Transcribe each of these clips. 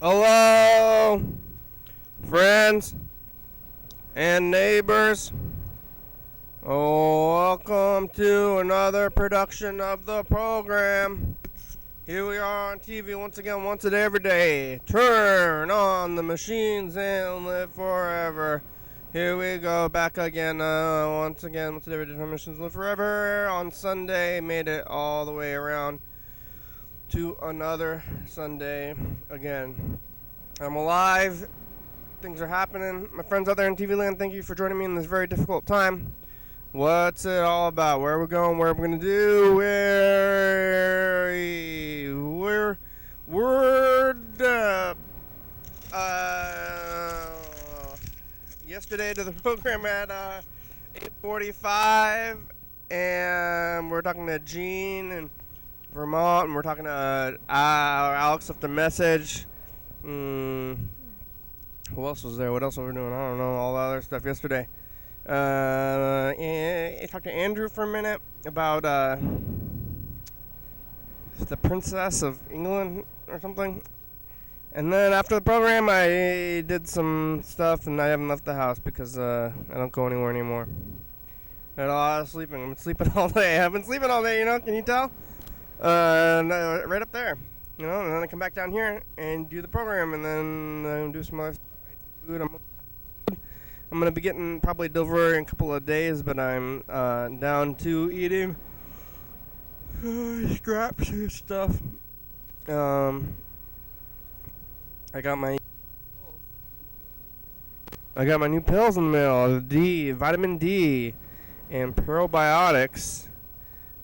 Hello, friends and neighbors. Oh, welcome to another production of the program. Here we are on TV once again, once a day, every day. Turn on the machines and live forever. Here we go, back again, once again, once a day, every day, machines live forever. On Sunday, made it all the way around to another Sunday again. I'm alive. Things are happening. My friends out there in TV land, thank you for joining me in this very difficult time. What's it all about? Where are we going? Where are we going to do? Yesterday to the program at 8:45, and we're talking to Gene and Vermont, and we're talking to Alex left a message. Who else was there? What else were we doing? I don't know. All the other stuff yesterday. And I talked to Andrew for a minute about the Princess of England or something. And then after the program, I did some stuff, and I haven't left the house because I don't go anywhere anymore. I had a lot of sleeping. I've been sleeping all day. I've been sleeping all day, you know? Can you tell? Right up there, you know, and then I come back down here and do the program, and then do some other food. I'm gonna be getting probably delivery in a couple of days, but I'm down to eating scraps and stuff. I got my new pills in the mail. Vitamin D, and probiotics.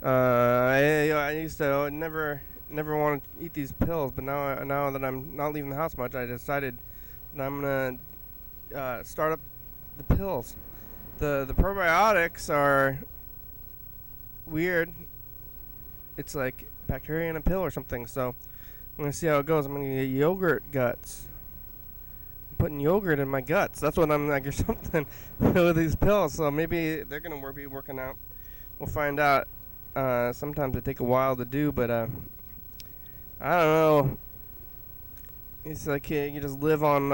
I used to never want to eat these pills, but now that I'm not leaving the house much, I decided that I'm gonna start up the pills. The probiotics are weird. It's like bacteria in a pill or something. So I'm gonna see how it goes. I'm gonna get yogurt guts. I'm putting yogurt in my guts. That's what I'm like, or something with these pills. So maybe they're gonna be working out. We'll find out. Sometimes they take a while to do, but I don't know. It's like you just live on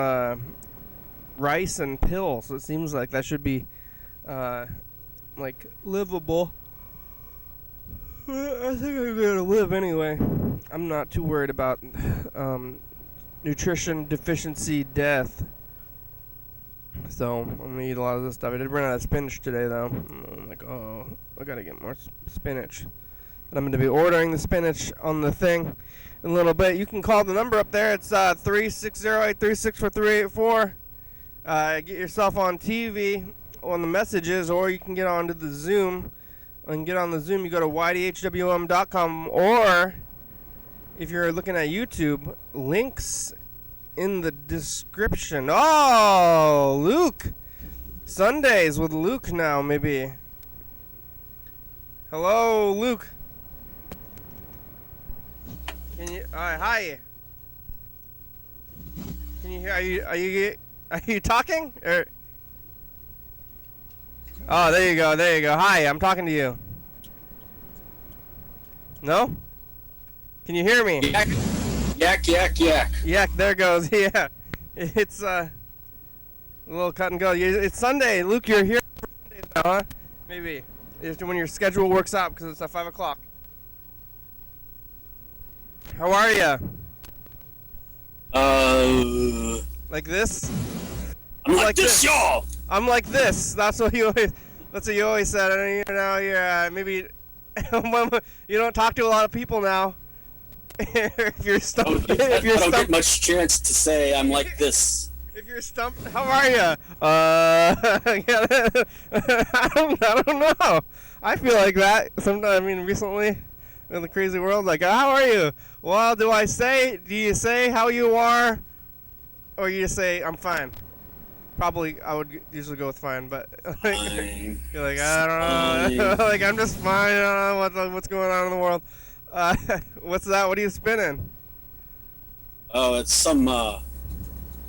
rice and pills. It seems like that should be like livable. I think I'm gonna live anyway. I'm not too worried about nutrition deficiency death. So I'm gonna eat a lot of this stuff. I did run out of spinach today, though. I'm like, oh, I gotta get more spinach. But I'm gonna be ordering the spinach on the thing in a little bit. You can call the number up there. It's 360-836-4384. Get yourself on TV on the messages, or you can get onto the Zoom. And get on the Zoom, you go to YDHWM.com, or if you're looking at YouTube, links in the description. Oh, Luke! Sundays with Luke now, maybe. Hello, Luke. Can you? Hi. Can you hear? Are you talking? Or? Oh, there you go. Hi, I'm talking to you. No? Can you hear me? Yak. Yak, there goes. Yeah. It's a little cut and go. It's Sunday. Luke, you're here for Sundays now, huh? Maybe. It's when your schedule works out, because it's at 5 o'clock. How are you? Like this? I'm like this, y'all! I'm like this. That's what you always said. And you're maybe you don't talk to a lot of people now. If you're stumped, I don't get much chance to say I'm like this. If you're stumped, how are you? I don't know. I feel like that sometimes. I mean, recently in the crazy world, like, how are you? Well, do you say how you are, or you just say I'm fine? Probably, I would usually go with fine, but like, you're like, I don't know, like, I'm just fine. I don't know what's going on in the world. What's that? What are you spinning? Oh, it's some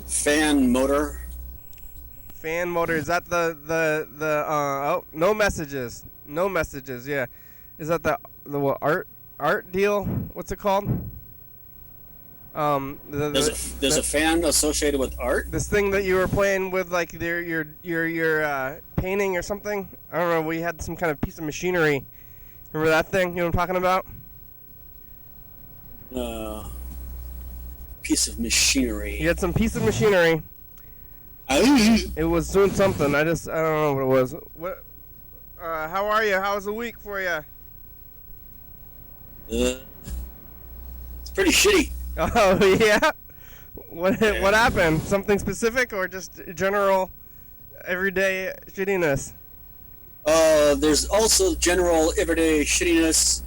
fan motor. Fan motor. Is that oh, no messages. Yeah. Is that the what, art deal? What's it called? There's a fan associated with art. This thing that you were playing with, like your painting or something. I don't know. We had some kind of piece of machinery. Remember that thing? You know what I'm talking about? Piece of machinery. You had some piece of machinery. It was doing something. I don't know what it was. What? How are you? How was the week for you? It's pretty shitty. Oh yeah. What happened? Something specific or just general, everyday shittiness? There's also general everyday shittiness.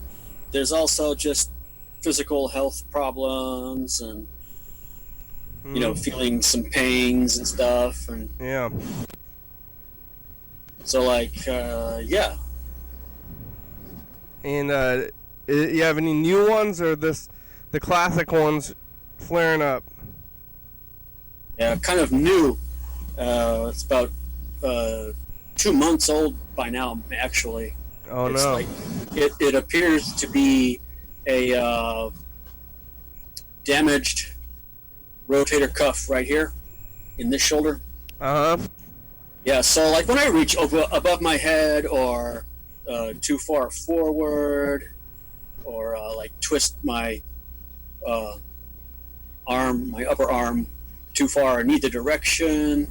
There's also just physical health problems and feeling some pains and stuff, and yeah. So yeah. And you have any new ones or the classic ones flaring up? Yeah, kind of new. It's about 2 months old by now, actually. Oh, it's no. Like, it appears to be a damaged rotator cuff right here in this shoulder. Uh-huh. Yeah, so like when I reach above my head or too far forward or like twist my my upper arm too far in either direction,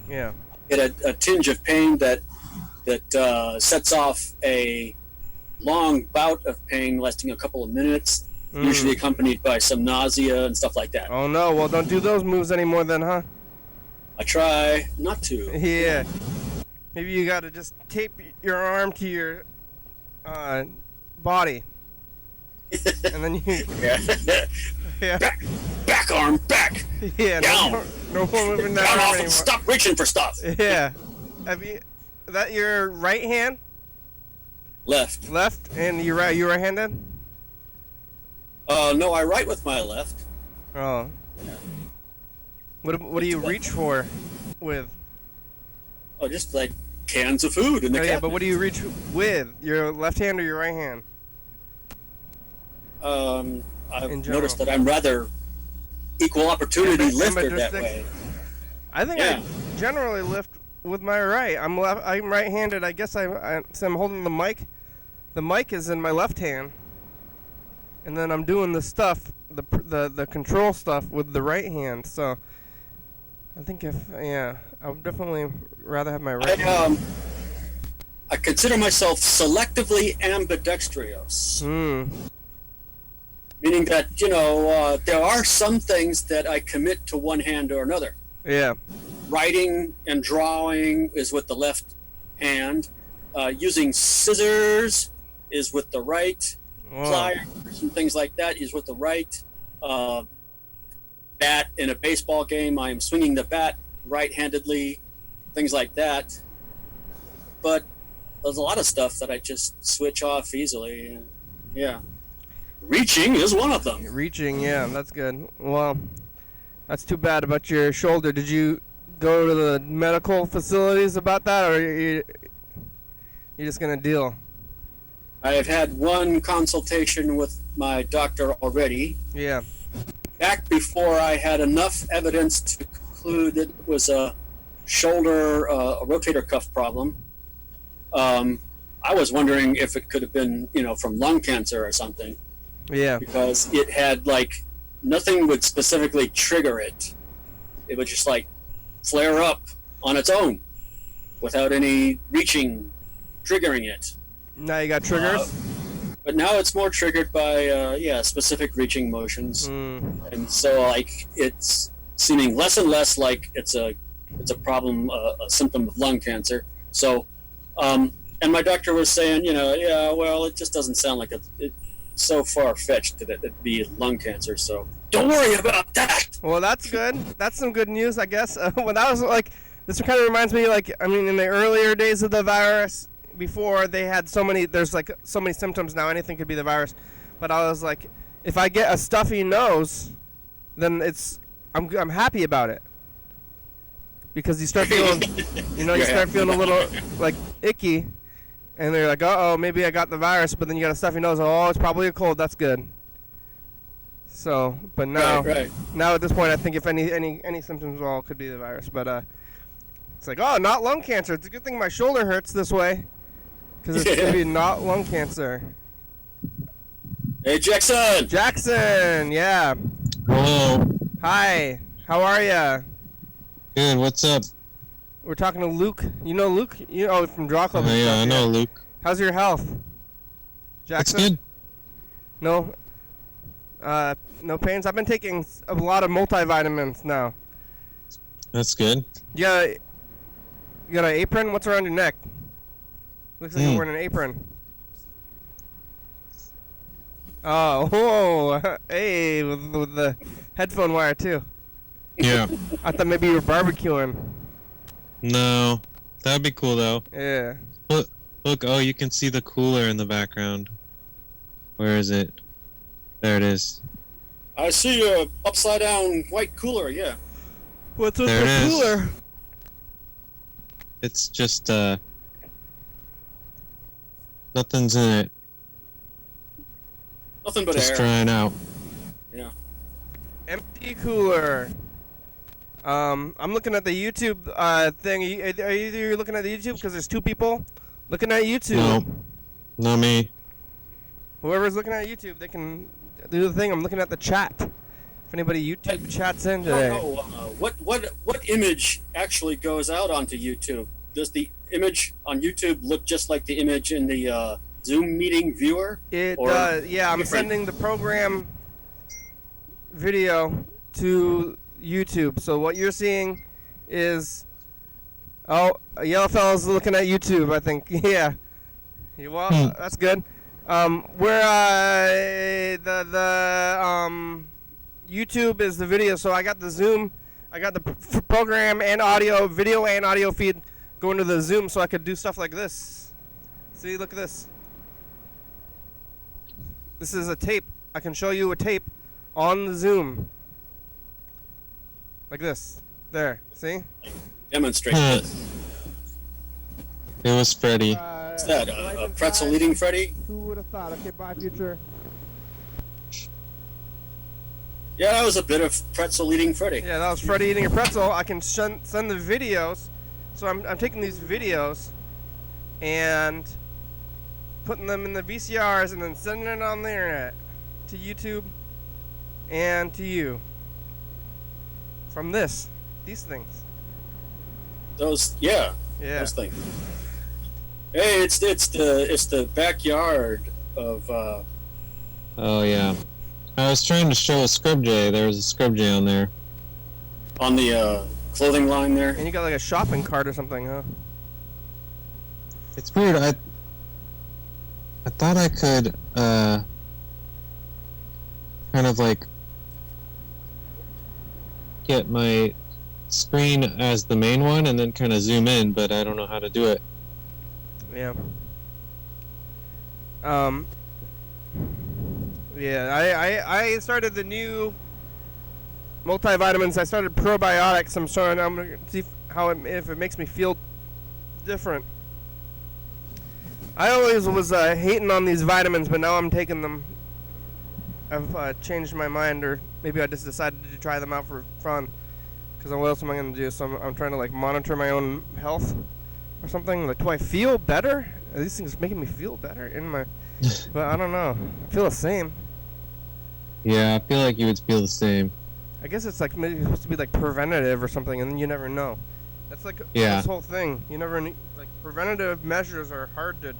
yeah, get a tinge of pain that sets off a long bout of pain lasting a couple of minutes, usually accompanied by some nausea and stuff like that. Oh no, well don't do those moves anymore then, huh? I try not to. Yeah. Maybe you gotta just tape your arm to your body. And then you... Yeah. Back arm, back! Yeah, down! No more moving that down arm off anymore. and stop reaching for stuff! Yeah. Is that your right hand? Left. Left? And you right-handed? No, I write with my left. Oh. What do you reach for with? Oh, just like cans of food in the cabinet. Yeah, but what do you reach with? Your left hand or your right hand? I've noticed that I'm rather equal opportunity lifter that way. I think I generally lift with my right. I'm right-handed. I guess I'm holding the mic. The mic is in my left hand, and then I'm doing the stuff, the control stuff with the right hand. So I think I would definitely rather have my right hand. I consider myself selectively ambidextrous. Meaning that, there are some things that I commit to one hand or another. Yeah. Writing and drawing is with the left hand. Using scissors is with the right. Whoa. Pliers and things like that is with the right. Bat in a baseball game, I am swinging the bat right-handedly. Things like that. But there's a lot of stuff that I just switch off easily. Yeah. Reaching is one of them. Reaching, yeah, that's good. Well, that's too bad about your shoulder. Did you go to the medical facilities about that, or you're just going to deal? I have had one consultation with my doctor already. Yeah. Back before I had enough evidence to conclude that it was a shoulder, a rotator cuff problem. I was wondering if it could have been, from lung cancer or something. Yeah. Because it had, nothing would specifically trigger it. It would just, flare up on its own without any reaching triggering it. Now you got triggers? But now it's more triggered by, specific reaching motions. And so, it's seeming less and less like it's a problem, a symptom of lung cancer. So, and my doctor was saying, it just doesn't sound like it's so far-fetched that it'd be lung cancer, so don't worry about that. Well, that's good. That's some good news, I guess. When I was this kind of reminds me, in the earlier days of the virus, before they had there's so many symptoms now, anything could be the virus. But I was like, if I get a stuffy nose, then I'm happy about it. Because you start feeling, you start feeling a little, icky. And they're like, uh-oh, maybe I got the virus, but then you got a stuffy nose. Oh, it's probably a cold. That's good. So, but now, Right. now at this point, I think if any symptoms at all could be the virus. But it's like, oh, not lung cancer. It's a good thing my shoulder hurts this way, because it's gonna be not lung cancer. Hey, Jackson. Jackson, yeah. Hello. Hi. How are ya? Good. What's up? We're talking to Luke. You know Luke? You know from Draw Club. Yeah, I know Luke. How's your health, Jackson? It's good. No. No pains. I've been taking a lot of multivitamins now. That's good. You got an apron? What's around your neck? Looks like you're wearing an apron. Oh, whoa. Hey, with the headphone wire too. Yeah. I thought maybe you were barbecuing. No. That'd be cool though. Yeah. Look, oh, you can see the cooler in the background. Where is it? There it is. I see a upside down white cooler. Yeah. What's with There the it is. cooler? It's just, nothing's in it. Nothing but Just air. drying out. Yeah. Empty cooler. I'm looking at the YouTube thing. Are you looking at the YouTube? Because there's two people looking at YouTube. No. Not me. Whoever's looking at YouTube, they can do the thing. I'm looking at the chat. If anybody YouTube chats in I today. don't know. What image actually goes out onto YouTube? Does the image on YouTube look just like the image in the Zoom meeting viewer? It Or does. Yeah, I'm different? sending the program video to YouTube. So what you're seeing is, oh, a yellow fella's looking at YouTube, I think. Yeah. Well, that's good. YouTube is the video. So I got the Zoom, I got the program and audio, video and audio feed going to the Zoom, so I could do stuff like this. See, look at this. This is a tape. I can show you a tape on the Zoom. Like this. There. See? Demonstrate Hmm. this. It was Freddy. Is that a pretzel eating Freddy? Who would have thought? Okay, bye, future. Yeah, that was a bit of pretzel eating Freddy. Yeah, that was Freddy eating a pretzel. I can send the videos. So I'm taking these videos and putting them in the VCRs and then sending it on the internet to YouTube and to you. From these things. Those, yeah. Yeah. Those things. Hey, it's the backyard of. Oh, yeah. I was trying to show a scrub jay. There was a scrub jay on there. On the clothing line there. And you got like a shopping cart or something, huh? It's weird. I thought I could, kind of like get my screen as the main one and then kind of zoom in, but I don't know how to do it. Yeah. Yeah, I started the new multivitamins. I started probiotics. I'm gonna see if it makes me feel different. I always was hating on these vitamins, but now I'm taking them. I've changed my mind, or maybe I just decided to try them out for fun. Because what else am I gonna do? So I'm trying to like monitor my own health or something. Like, do I feel better? Are these things making me feel better in my? But I don't know. I feel the same. Yeah, I feel like you would feel the same. I guess it's like maybe supposed to be like preventative or something, and then you never know. That's like Yeah. this whole thing. You never like preventative measures are hard to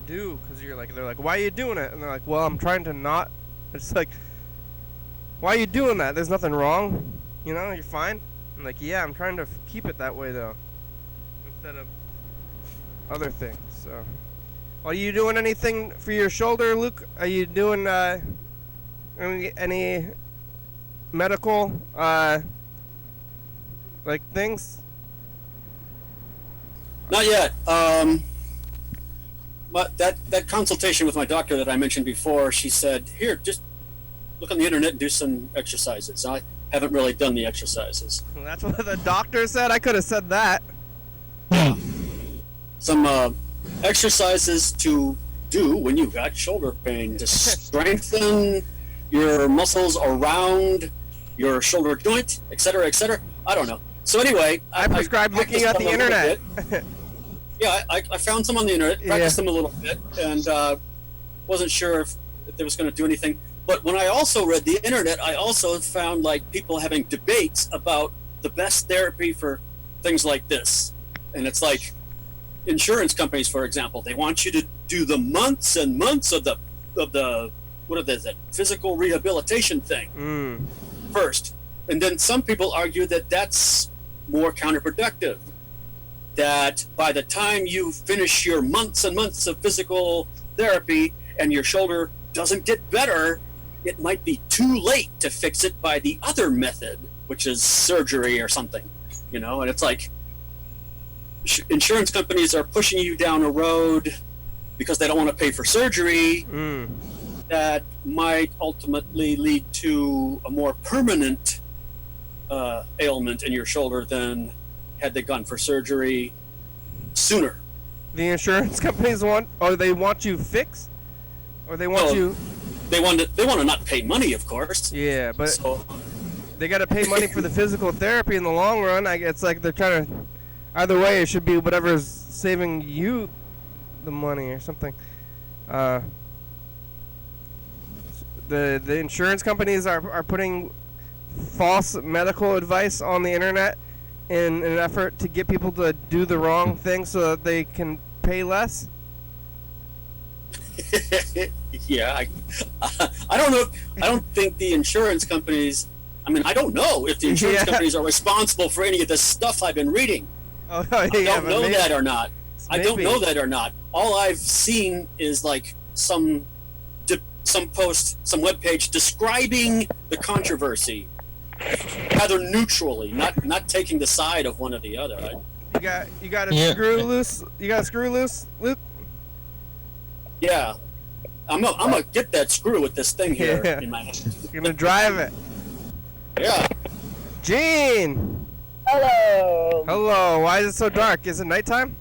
do because they're like, why are you doing it? And they're like, well, I'm trying to not. It's like, why are you doing that? There's nothing wrong. You know, you're fine. I'm like, yeah, I'm trying to keep it that way though, instead of other things. So, are you doing anything for your shoulder, Luke? Are you doing any medical like things? Not yet. But that consultation with my doctor that I mentioned before, she said, here, just look on the internet and do some exercises. I haven't really done the exercises. Well, that's what the doctor said. I could have said that. Some exercises to do when you got shoulder pain to strengthen your muscles around your shoulder joint, etc., etc. I don't know. So anyway, I prescribe looking at the internet. Yeah, I found some on the internet, practiced them a little bit, and wasn't sure if it was going to do anything. But when I also read the internet, I also found like people having debates about the best therapy for things like this. And it's like insurance companies, for example, they want you to do the months and months of the what are they, that physical rehabilitation thing first. And then some people argue that that's more counterproductive. That by the time you finish your months and months of physical therapy and your shoulder doesn't get better, it might be too late to fix it by the other method, which is surgery or something, you know. And it's like insurance companies are pushing you down a road because they don't want to pay for surgery that might ultimately lead to a more permanent ailment in your shoulder than had they gone for surgery sooner. The insurance companies want you fixed, or they want you. They want to not pay money, of course. Yeah, but they got to pay money for the physical therapy in the long run. It's like they're trying to. Either way, it should be whatever's saving you the money or something. The insurance companies are putting false medical advice on the internet in an effort to get people to do the wrong thing so that they can pay less. Yeah, I don't know. I don't think the insurance companies. I mean, I don't know if the insurance companies are responsible for any of this stuff I've been reading. Oh, I don't know that or not. I don't know that or not. All I've seen is like some post, some webpage describing the controversy rather neutrally, not taking the side of one or the other. You got a screw loose. You got a screw loose, Luke? Yeah, I'm gonna get that screw with this thing here in my hand. You're gonna drive it. Yeah. Gene. Hello. Hello. Why is it so dark? Is it nighttime?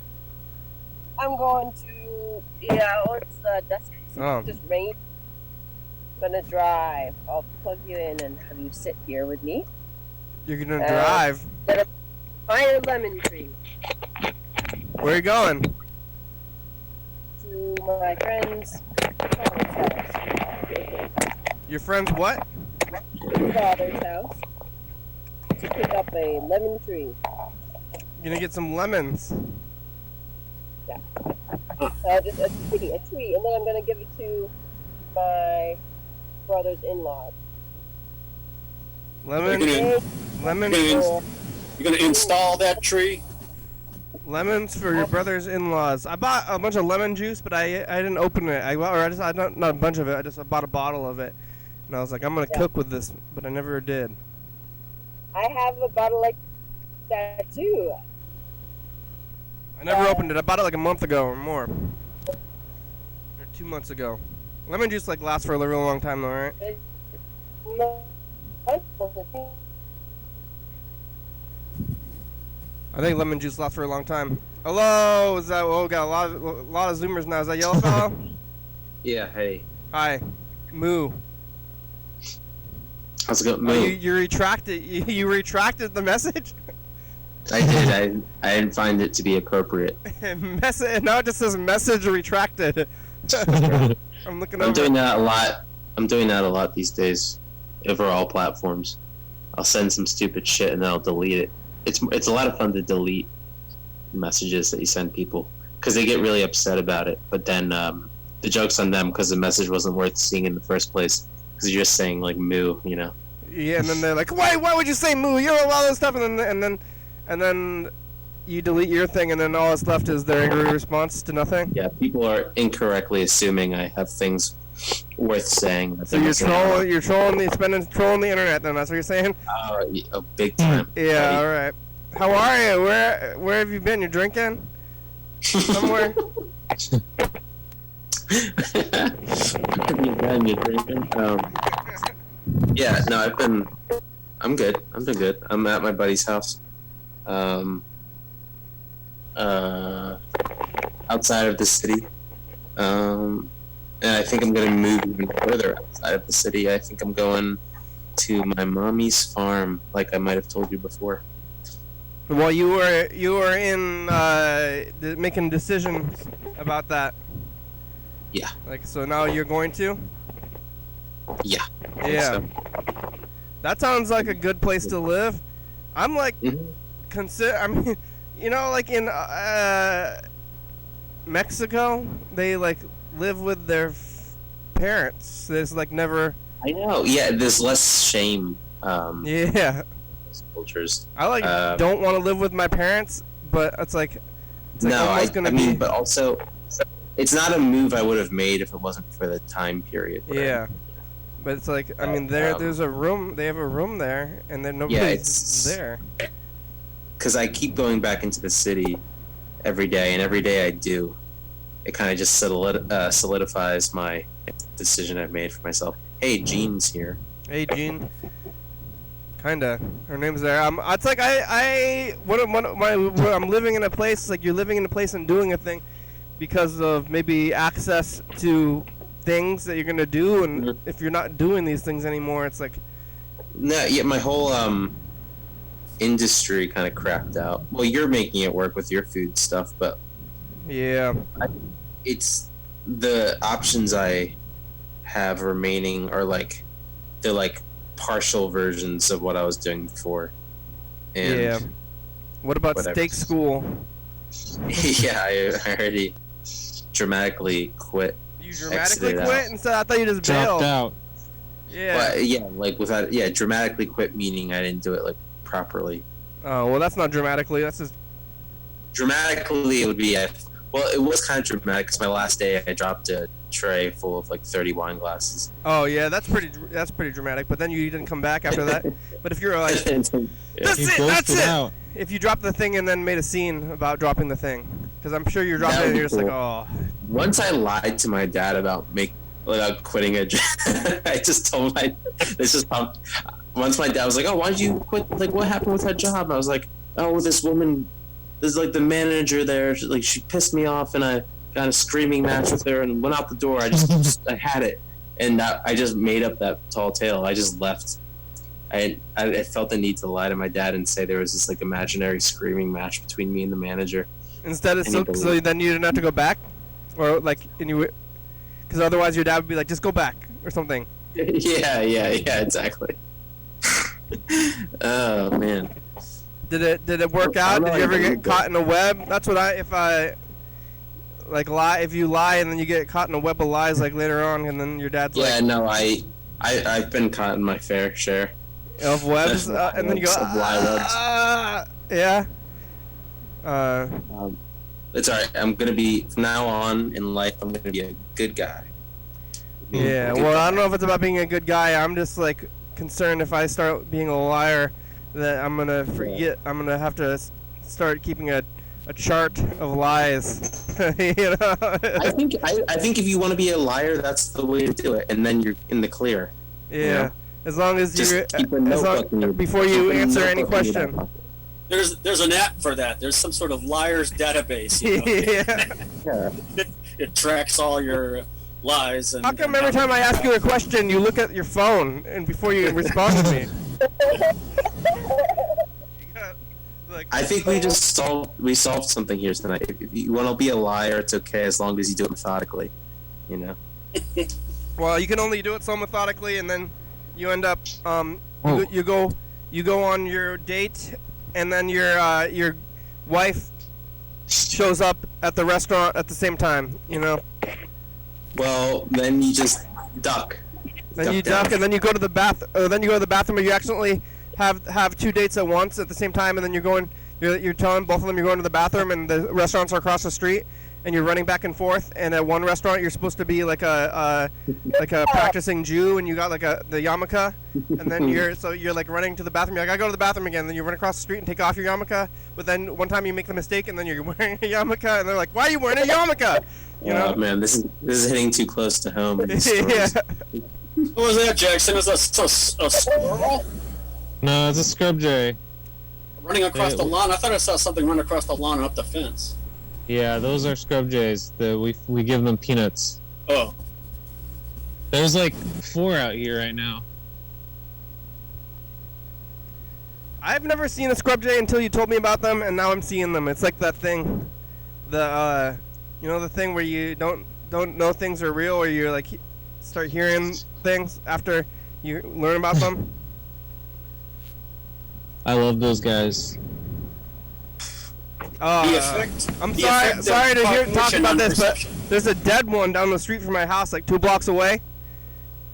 I'm going to. Yeah, it's dusk. Oh. Just rain. I'm gonna drive. I'll plug you in and have you sit here with me. You're gonna drive. Gonna find a lemon tree. Where are you going? To my friend's father's house. Your friend's what? Father's house. To pick up a lemon tree. You're gonna get some lemons. Yeah. Just a tree, and then I'm gonna give it to my brother's in-laws. Lemons. You're gonna install that tree. Lemons for your brother's in-laws. I bought a bunch of lemon juice, but I didn't open it. Not a bunch of it. I bought a bottle of it, and I was like, I'm gonna cook with this, but I never did. I have a bottle like that too. I never opened it. I bought it like a month ago or more, or 2 months ago. Lemon juice lasts for a real long time, though, right? I think lemon juice lasts for a long time. Hello, is that? Oh, got a lot of Zoomers now. Is that Yellow Fellow? Yeah. Hey. Hi, Moo. How's it going? Oh, you retracted. You retracted the message. I did. I didn't find it to be appropriate. Message. Now it just says message retracted. I'm looking. I'm doing that a lot. I'm doing that a lot these days, over all platforms. I'll send some stupid shit and then I'll delete it. It's a lot of fun to delete messages that you send people because they get really upset about it. But then the joke's on them because the message wasn't worth seeing in the first place because you're just saying like moo, you know. Yeah, and then they're like, why would you say moo? You're all this stuff, and then you delete your thing, and then all that's left is their angry response to nothing. Yeah, people are incorrectly assuming I have things worth saying. So you're trolling the internet, then that's what you're saying? Oh, big time. Yeah, all right. How are you? Where have you been? You're drinking? Somewhere? You're drinking? Yeah, no, I'm good. I'm doing good. I'm at my buddy's house. Outside of the city. And I think I'm going to move even further outside of the city. I think I'm going to my mommy's farm, like I might have told you before. Well, you were in making decisions about that. Yeah. Like, so now you're going to? Yeah. I think Yeah. so. That sounds like a good place to live. I'm like, Mhm. I mean, you know, like in Mexico, they like live with their parents. There's like never. I know. Yeah, there's less shame. Yeah. Those cultures. I like don't want to live with my parents, but it's like No, almost gonna I mean, be. but also, it's not a move I would have made if it wasn't for the time period. where- Yeah. But it's like, I mean, there's a room. They have a room there, and then nobody's it's- there. Because I keep going back into the city every day, and every day I do, it kind of just solidifies my decision I've made for myself. Hey, Jean's here. Hey, Jean. Kinda. Her name's there. It's like I'm living in a place. Like you're living in a place and doing a thing because of maybe access to things that you're gonna do, and Mhm. if you're not doing these things anymore, it's like. No, yeah, my whole industry kind of crapped out. Well, you're making it work with your food stuff, but Yeah. it's the options I have remaining are like they're like partial versions of what I was doing before. And Yeah. What about whatever. steak school? yeah, I already dramatically quit. You dramatically Exited quit out. instead. I thought you just Dropped bailed. out. Yeah. But yeah, like without dramatically quit meaning I didn't do it like properly. Oh well, that's not dramatically. That's just. Dramatically, it would be well, it was kind of dramatic because my last day I dropped a tray full of like 30 wine glasses. Oh yeah, that's pretty dramatic. But then you didn't come back after that. But if you're like, that's He it, that's ghosted it. out. If you dropped the thing and then made a scene about dropping the thing, because I'm sure you're dropping That it would and be you're just like, cool. oh. Once I lied to my dad about quitting a job. I just told once my dad was like, "Oh, why did you quit? Like, what happened with that job?" I was like, "Oh, this woman, there's like the manager there. She pissed me off, and I got a screaming match with her and went out the door. I had it, and I just made up that tall tale. I just left. I felt the need to lie to my dad and say there was this like imaginary screaming match between me and the manager. Instead of And so, he so then you didn't have to go back, or like, and you, because otherwise your dad would be like, just go back or something. yeah, exactly. Oh man. Did it work out? Did you ever get caught in a web? That's what if you lie and then you get caught in a web of lies like later on, and then your dad's Yeah, like, no, I've been caught in my fair share. of webs, and then you go, Of lie webs. yeah. It's alright. I'm gonna be from now on in life. I'm gonna be a good guy. Yeah, Good well, guy. I don't know if it's about being a good guy. I'm just like concerned if I start being a liar that I'm gonna forget. I'm gonna have to start keeping a chart of lies. You know? I think if you want to be a liar, that's the way to do it, and then you're in the clear. Yeah. Yeah. As long as Just you keep a notebook in your- before you keep a answer any notebook in your question. back pocket. There's an app for that. There's some sort of liars database. You know? Yeah. It tracks all your lies. And, How come every time I ask you a question, you look at your phone and before you respond to me? Like, I think we solved something here tonight. If you want to be a liar, it's okay as long as you do it methodically. You know. well, you can only do it so methodically, and then you end up Oh. you go on your date, and then your wife shows up at the restaurant at the same time. You know. Well, then you just duck. Then you down. duck, and then you go to the then you go to the bathroom, or you accidentally have two dates at once at the same time, and then you're telling both of them you're going to the bathroom, and the restaurants are across the street, and you're running back and forth. And at one restaurant, you're supposed to be like a practicing Jew, and you got like the yarmulke, and then you're like running to the bathroom. You're like, I go to the bathroom again. Then you run across the street and take off your yarmulke. But then one time you make the mistake, and then you're wearing a yarmulke, and they're like, why are you wearing a yarmulke? You know? Oh man, this is hitting too close to home. These stories. Yeah. What was that, Jackson? Was that a squirrel No, it's a scrub jay. running across the lawn? I thought I saw something run across the lawn and up the fence. Yeah, those are scrub jays. We give them peanuts. Oh, There's like 4 out here right now. I've never seen a scrub jay until you told me about them, and now I'm seeing them. It's like that thing, the thing where you don't know things are real, or you like start hearing things after you learn about them. I love those guys. I'm sorry to talk about this, but there's a dead one down the street from my house, like 2 blocks away.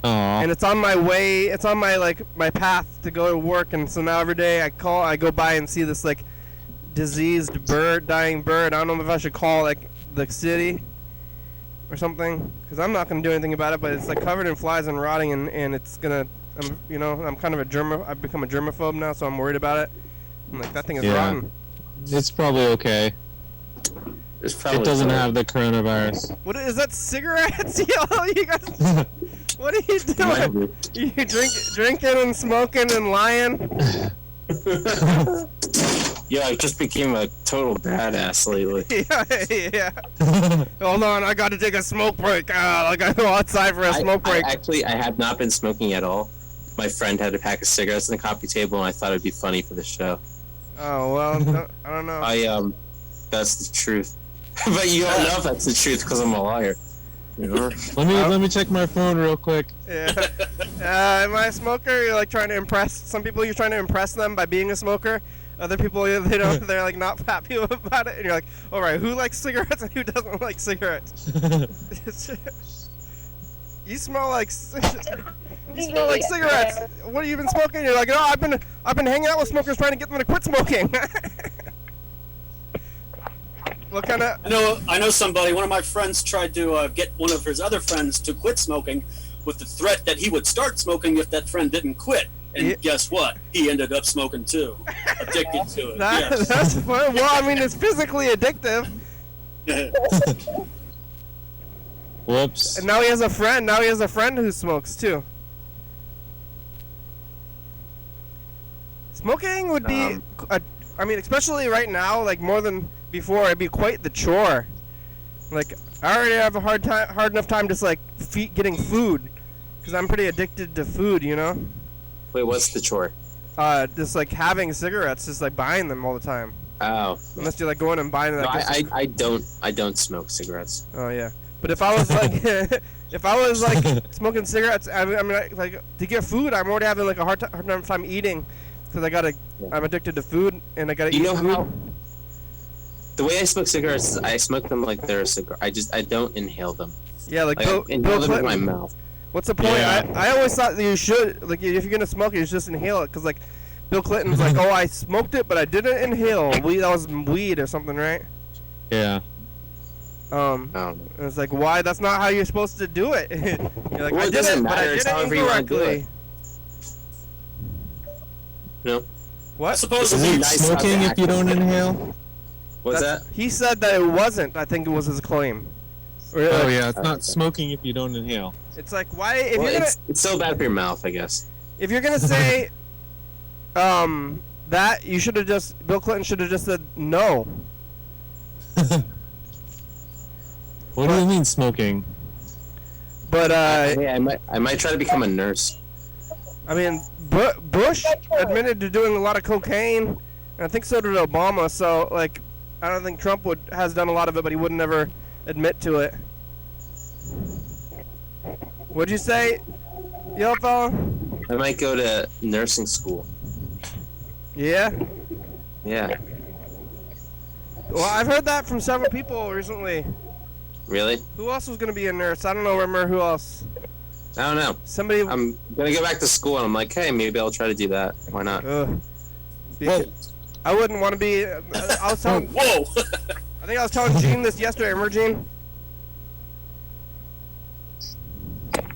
Aww. And it's on my way. It's on my path to go to work, and so now every day I go by and see this like diseased dying bird. I don't know if I should call like the city or something, because I'm not gonna do anything about it. But it's like covered in flies and rotting, and it's gonna. I'm kind of I've become a germaphobe now, so I'm worried about it. I'm like, that thing is rotten. It's probably okay. It's probably It doesn't have the coronavirus. What is that? Cigarettes? Yo, you guys. What are you doing? You drinking and smoking and lying? Yeah, I just became a total badass lately. Yeah. Hold on, I got to take a smoke break. I gotta go outside for a smoke break. I have not been smoking at all. My friend had a pack of cigarettes on the coffee table, and I thought it'd be funny for the show. Oh well, I don't know. That's the truth. But you don't know if that's the truth because I'm a liar. You know? Let me check my phone real quick. Yeah. Am I a smoker? You're like trying to impress some people. You're trying to impress them by being a smoker. Other people, they don't. They're like not happy about it, and you're like, all right, who likes cigarettes and who doesn't like cigarettes? You smell like cigarettes. What have you been smoking? You're like, oh, I've been hanging out with smokers trying to get them to quit smoking. What kind of? I know somebody. One of my friends tried to get one of his other friends to quit smoking, with the threat that he would start smoking if that friend didn't quit. And guess what? He ended up smoking too, addicted to it. Yes. That's fun. Well, I mean, it's physically addictive. Whoops. And now he has a friend. Now he has a friend who smokes too. Smoking would be, I mean, especially right now, like more than before, it'd be quite the chore. Like, I already have a hard enough time just like getting food, because I'm pretty addicted to food, you know. Wait, what's the chore? Just like having cigarettes, just like buying them all the time. Oh. Unless you're like going and buying them. No, I don't smoke cigarettes. Oh yeah, but if I was like, smoking cigarettes, I mean like to get food, I'm already having like a hard time eating, because I'm addicted to food and I gotta eat food. How? The way I smoke cigarettes is I smoke them like they're a cigar. I don't inhale them. Yeah, like I inhale them with my mouth. What's the point? Yeah. I always thought that you should, like, if you're gonna smoke it, you should just inhale it, because like Bill Clinton's like, oh, I smoked it, but I didn't inhale. That was weed or something, right? Yeah. And it's like, why? That's not how you're supposed to do it. You're like, Well, I it did doesn't it, but I matter. did It's it however you wanna do incorrectly. it. No. What? Supposedly, Is it nice smoking how if you don't inhale? What's that? He said that it wasn't. I think it was his claim. Oh yeah, it's not smoking if you don't inhale. It's like, why? If Well, you're gonna, it's so bad for your mouth, I guess. if you're gonna say, that you should have Bill Clinton should have just said no. What do you mean smoking? But Hey, I might try to become a nurse. I mean, Bush admitted to doing a lot of cocaine, and I think so did Obama. So like, I don't think Trump has done a lot of it, but he would never admit to it. What'd you say, yellow fella? I might go to nursing school. Yeah. Yeah. Well, I've heard that from several people recently. Really? Who else was gonna be a nurse? I don't know. Remember who else? I don't know. Somebody. I'm gonna go back to school, and I'm like, hey, maybe I'll try to do that. Why not? Whoa. I wouldn't want to be. I was telling. whoa! I think I was telling Gene this yesterday. Remember, Gene?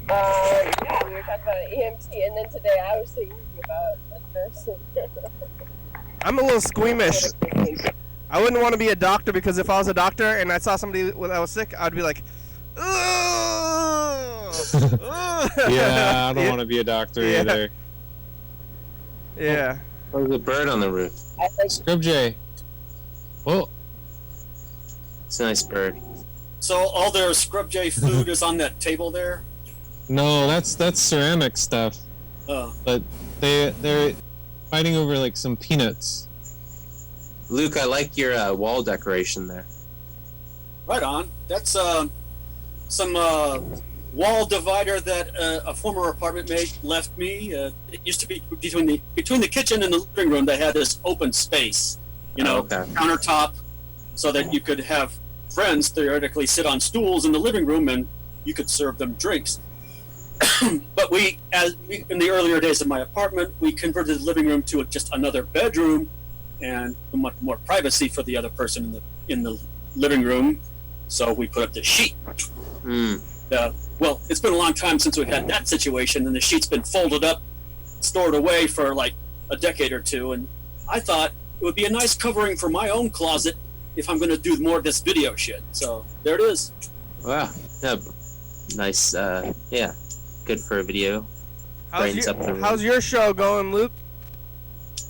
Yeah, we were talking about EMT, and then today I was thinking about nursing. I'm a little squeamish. I wouldn't want to be a doctor, because if I was a doctor and I saw somebody that was sick, I'd be like, ugh! Yeah, I don't want to be a doctor either. Yeah. Oh, there's a bird on the roof. I think Scrub Jay. Oh, It's a nice bird. So all their scrub jay food is on that table there. No, that's ceramic stuff. Oh. But they're fighting over like some peanuts. Luke, I like your wall decoration there. Right on. That's some wall divider that a former apartment mate left me. It used to be between the kitchen and the living room. They had this open space, Okay. countertop, so that you could have friends theoretically sit on stools in the living room and you could serve them drinks. But in the earlier days of my apartment, we converted the living room to just another bedroom and much more privacy for the other person in the living room. So we put up the sheet. Well, it's been a long time since we had that situation, and the sheet's been folded up, stored away for like a decade or two. And I thought it would be a nice covering for my own closet if I'm going to do more of this video shit. So there it is. Wow. Yeah. Nice. Yeah. Good for a video. How's your show going, Luke?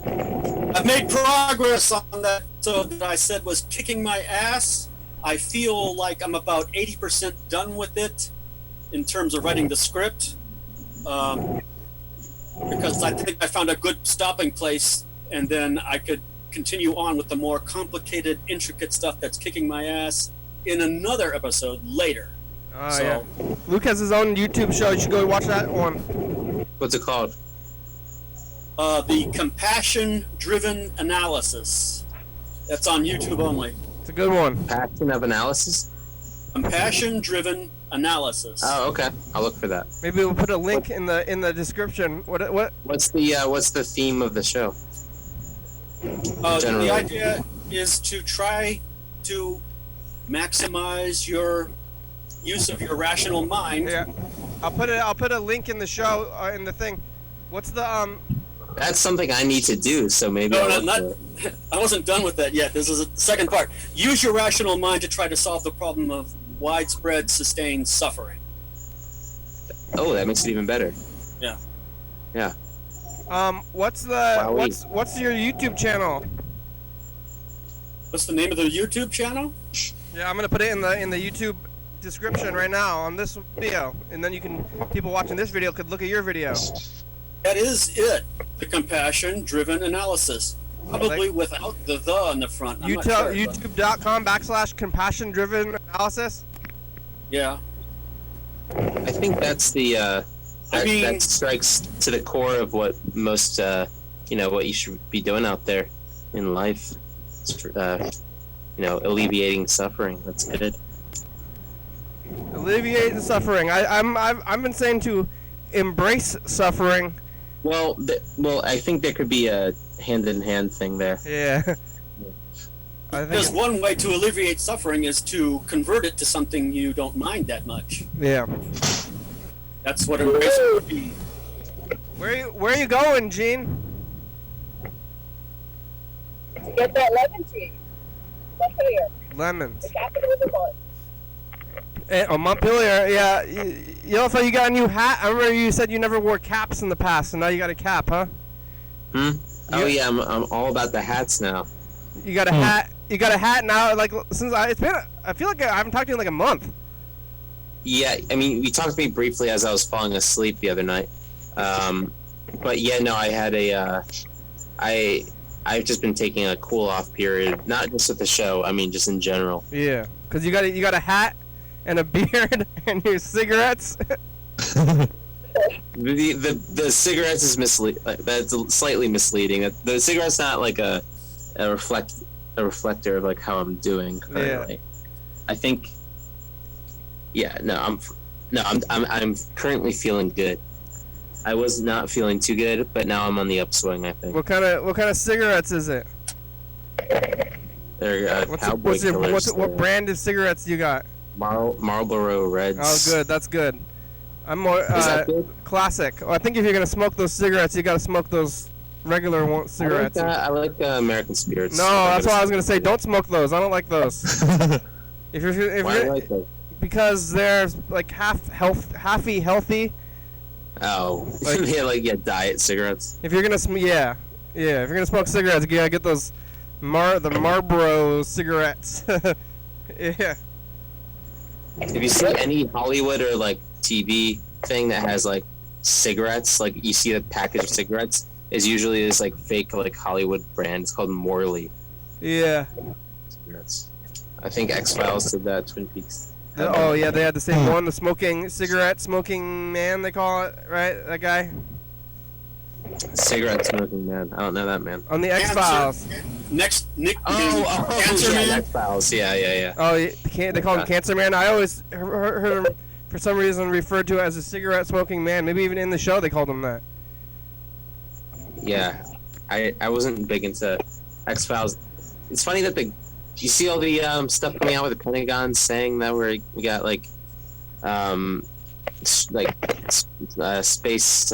I've made progress on that, so that I said was kicking my ass. I feel like I'm about 80% done with it in terms of writing the script, because I think I found a good stopping place, and then I could continue on with the more complicated, intricate stuff that's kicking my ass in another episode later. Oh, yeah. Luke has his own YouTube show. You should go watch that one. What's it called? The Compassion-Driven Analysis. That's on YouTube only. It's a good one. Passion of Analysis? Compassion-Driven Analysis. Oh, okay. I'll look for that. Maybe we'll put a link in the description. What? What's the theme of the show? The idea is to try to maximize your use of your rational mind. Yeah. I'll put a link in the show in the thing. What's the That's something I need to do, so maybe No, I wasn't done with that yet. This is the second part. Use your rational mind to try to solve the problem of widespread sustained suffering. Oh, that makes it even better. Yeah. Yeah. what's your YouTube channel? What's the name of the YouTube channel? Yeah, I'm gonna put it in the YouTube description right now on this video, and then people watching this video could look at your video. That is it. The Compassion-Driven Analysis. Probably without the on the front. YouTube.com/compassion-driven analysis. Yeah. I think that's the that strikes to the core of what most what you should be doing out there in life. Alleviating suffering. That's good. Alleviate the suffering. I've been saying to embrace suffering. Well, I think there could be a hand-in-hand thing there. Yeah. Because one way to alleviate suffering is to convert it to something you don't mind that much. Yeah. That's what embracing would be. Where are you going, Gene? To get that lemon tea. Montpelier. Lemons. The capital of Vermont. Montpelier, yeah. You also, you got a new hat. I remember you said you never wore caps in the past, and now you got a cap, huh? Oh yeah, I'm all about the hats now. You got a hat. You got a hat now. Like I feel like I haven't talked to you in like a month. Yeah, I mean, you talked to me briefly as I was falling asleep the other night. But yeah, no, I had I've just been taking a cool off period, not just with the show. I mean, just in general. Yeah, because you got a hat and a beard and your cigarettes. The cigarettes is that's slightly misleading. The cigarette's not like a reflector of like how I'm doing currently. Yeah. I think. Yeah, I'm currently feeling good. I was not feeling too good, but now I'm on the upswing. I think. What kind of cigarettes is it? They're Cowboy Killers. What brand of cigarettes you got? Marlboro Reds. Oh, good. That's good. I'm more classic. I think if you're gonna smoke those cigarettes, you gotta smoke those regular cigarettes. I like American Spirits. No, that's what I was gonna say. Don't smoke those. I don't like those. Why do you like those? Because they're like halfy healthy. Oh, diet cigarettes. If you're gonna if you're gonna smoke cigarettes, you gotta get those the Marlboro cigarettes. Yeah. Have you seen any Hollywood or like TV thing that has like cigarettes, like you see the package of cigarettes, is usually this like fake like Hollywood brand. It's called Morley Yeah. cigarettes. I think X-Files did that. Twin Peaks. Oh yeah, they had the same one. The smoking man, they call it, right? That guy Cigarette smoking man. I don't know that man. on the X-Files. Next, Nick. Cancer Man. X-Files. Yeah. Oh, they call him Cancer Man. I always heard him for some reason referred to as a cigarette smoking man. Maybe even in the show they called him that. Yeah, I wasn't big into X-Files. It's funny that you see all the stuff coming out with the Pentagon saying that we got like space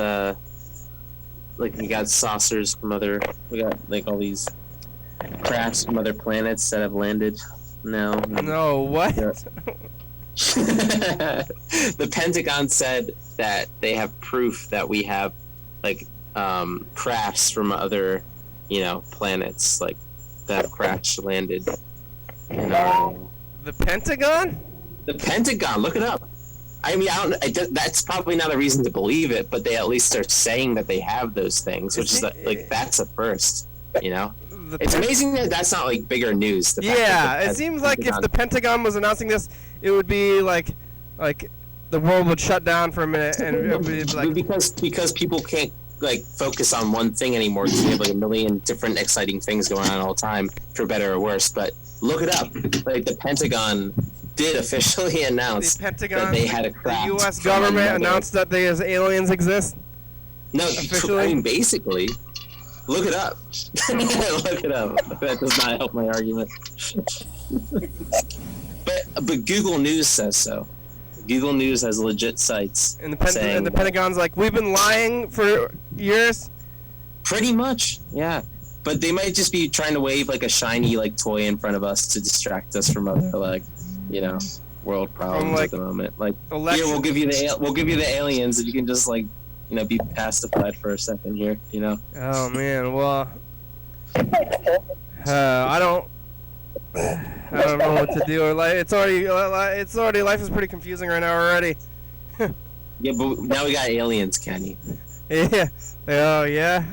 like we got saucers from we got like all these crafts from other planets that have landed now. No, what? Yeah. The Pentagon said that they have proof that we have like crafts from other, planets like that have crash landed. The Pentagon? The Pentagon, look it up. I mean, that's probably not a reason to believe it, but they at least are saying that they have those things, which is like that's a first. It's amazing that that's not like bigger news. Yeah, it seems like if the Pentagon was announcing this, it would be like the world would shut down for a minute, and it would be like because people can't like focus on one thing anymore. Because we have like a million different exciting things going on all the time, for better or worse. But look it up. Like the Pentagon did officially announce that they had a craft. The U.S. government announced that aliens exist. No, officially. I mean basically. Look it up. Look it up. That does not help my argument. But Google News says so. Google News has legit sites. And the Pentagon's like, we've been lying for years. Pretty much, yeah. But they might just be trying to wave like a shiny like toy in front of us to distract us from other world problems at the moment. Like, here we'll give you the aliens, and you can just be pacified for a second here, Oh man, well, I don't know what to do. Life is pretty confusing right now already. Yeah, but now we got aliens, Kenny. Yeah. Oh yeah.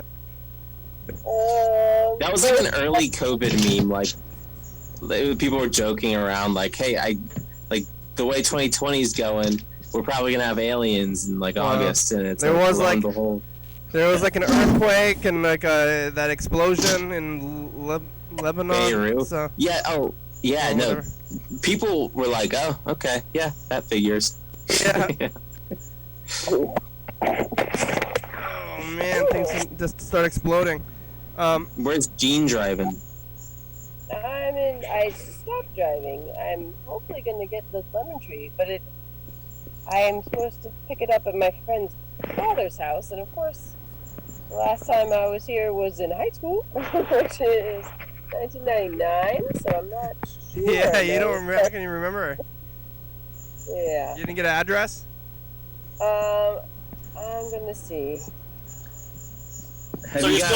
That was like an early COVID meme. Like people were joking around, like, "Hey, the way 2020 is going, we're probably gonna have aliens in August," and it's there was like an earthquake and that explosion in Lebanon. Beirut. So. Yeah. Oh, yeah. No. People were like, "Oh, okay, yeah, that figures." Yeah. Oh man, things just start exploding. Where's Gene driving? I stopped driving. I'm hopefully going to get this lemon tree, but I am supposed to pick it up at my friend's father's house, and of course, the last time I was here was in high school, which is 1999, so I'm not sure. Yeah, you don't remember? How can you remember? Yeah. You didn't get an address? I'm going to see. So you're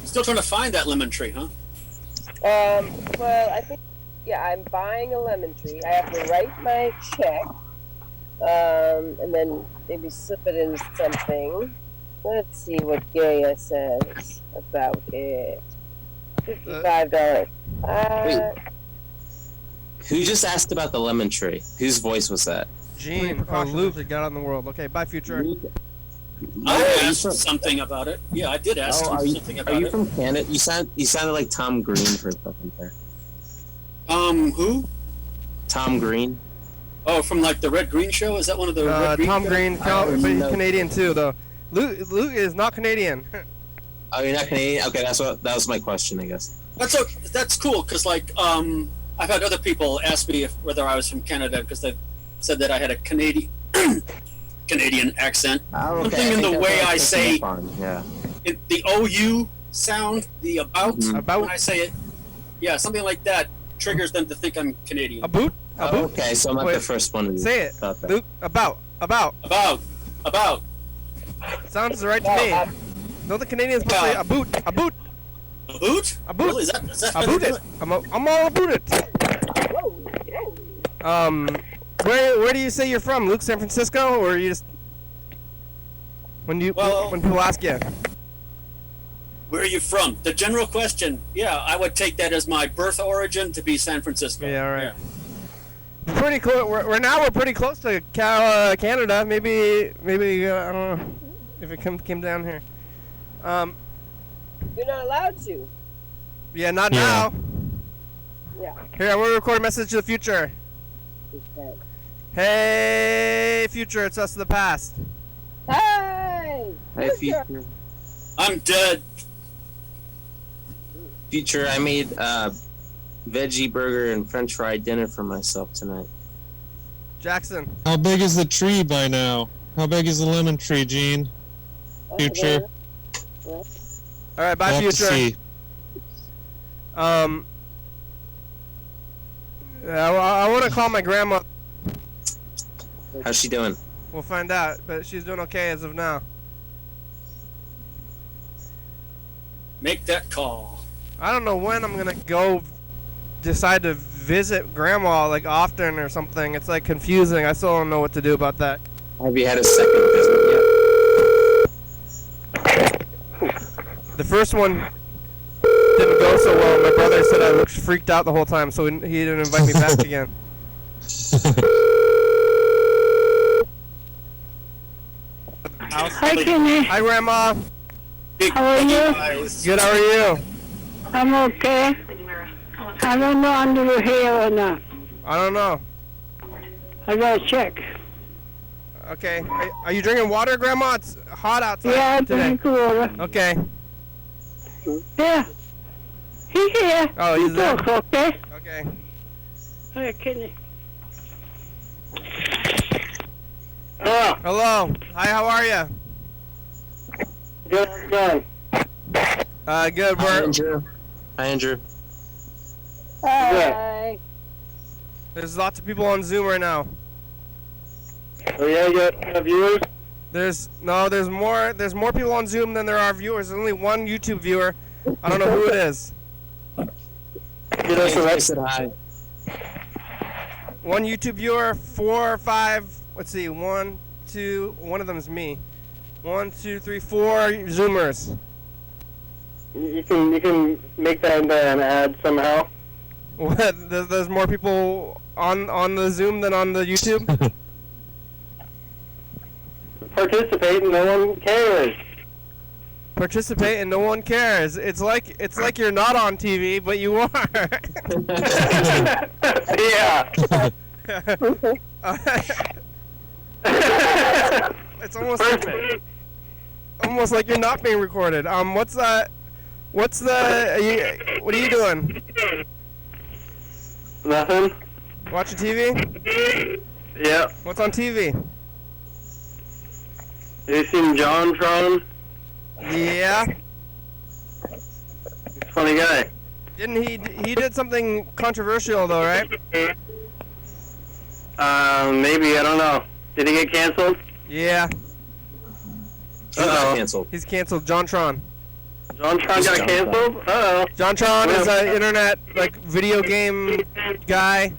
still trying to find that lemon tree, huh? Well, I think, I'm buying a lemon tree. I have to write my check, and then maybe slip it in something. Let's see what Gaia says about it. $55. Wait. Who just asked about the lemon tree? Whose voice was that? Gene. Oh, Luke that got out in the world. Okay, bye, future. I asked something about it. Yeah, I did ask something about it. Are you from Canada? You sounded like Tom Green for a second there. Who? Tom Green. Oh, from the Red Green Show? Is that one of the Red Green Tom guys? Green, but he's Canadian too, though. Luke is not Canadian. Oh, you're not Canadian? Okay, that was my question, I guess. That's cool, because I've had other people ask me whether I was from Canada, because they said that I had a Canadian accent. Oh, okay. Something in the way I say yeah. the OU sound, the about when I say it. Yeah, something like that triggers them to think I'm Canadian. A boot? Okay, so I'm not the first one to say it. Luke, about. Sounds right to me. No, the Canadians must say a boot. A boot? Really? Is that a boot it. I'm all about it. Where do you say you're from, Luke? San Francisco, or are you just When Well- when people ask you. Where are you from? The general question. Yeah, I would take that as my birth origin to be San Francisco. Yeah, right. Pretty cool. We're pretty close to Canada. Maybe I don't know if it came down here. You're not allowed to. Yeah, not Yeah. now. Yeah. Here, I want to record a message to the future. Okay. Hey, future, it's us in the past. Hey! Hey, Future. future. I'm dead. Future, I made veggie burger and French fry dinner for myself tonight. Jackson. How big is the tree by now? How big is the lemon tree, Gene? Future. All right, bye, We'll have to future. see. I want to call my grandma. How's she doing? We'll find out, but she's doing okay as of now. Make that call. I don't know when I'm gonna decide to visit grandma like often or something. It's like confusing. I still don't know what to do about that. Have you had a second visit The first one didn't go so well. My brother said I looked freaked out the whole time, so he didn't invite me back again. Hi, Kenny. Hi, grandma. Big How are you? eyes. Good. How are you? I'm okay. I don't know under the hair or not. I don't know. I gotta check. Okay. Are you drinking water, grandma? It's hot outside Yeah, I today. drink water. Okay. Yeah. He's here. Oh, he's there. Talk, okay? Okay. Hi, Kenny. Hello. Hi. How are you? Good. Good. Hi, We're Andrew. Hi, Andrew. Hi. there's lots of people on Zoom right now. Oh yeah, you got viewers? There's more people on Zoom than there are viewers. There's only one YouTube viewer. I don't know who it is. Get us a I rest. said hi. One YouTube viewer, 4 or 5. Let's see, one of them is me. 1, 2, 3, 4 Zoomers. You can make that into an ad somehow. What? There's more people on the Zoom than on the YouTube. Participate and no one cares. Participate and no one cares. It's like you're not on TV, but you are. Yeah. It's almost Perfect. almost like you're not being recorded. What are you doing? Nothing. Watching TV? Yeah. What's on TV? Have you seen John Tron? Yeah. He's a funny guy. Didn't he did something controversial though, right? Maybe, I don't know. Did he get canceled? Yeah. He got Uh-oh. canceled. He's canceled. John Tron. John Tron Who's got John canceled? Uh-oh. John Tron is Yeah. an internet video game guy.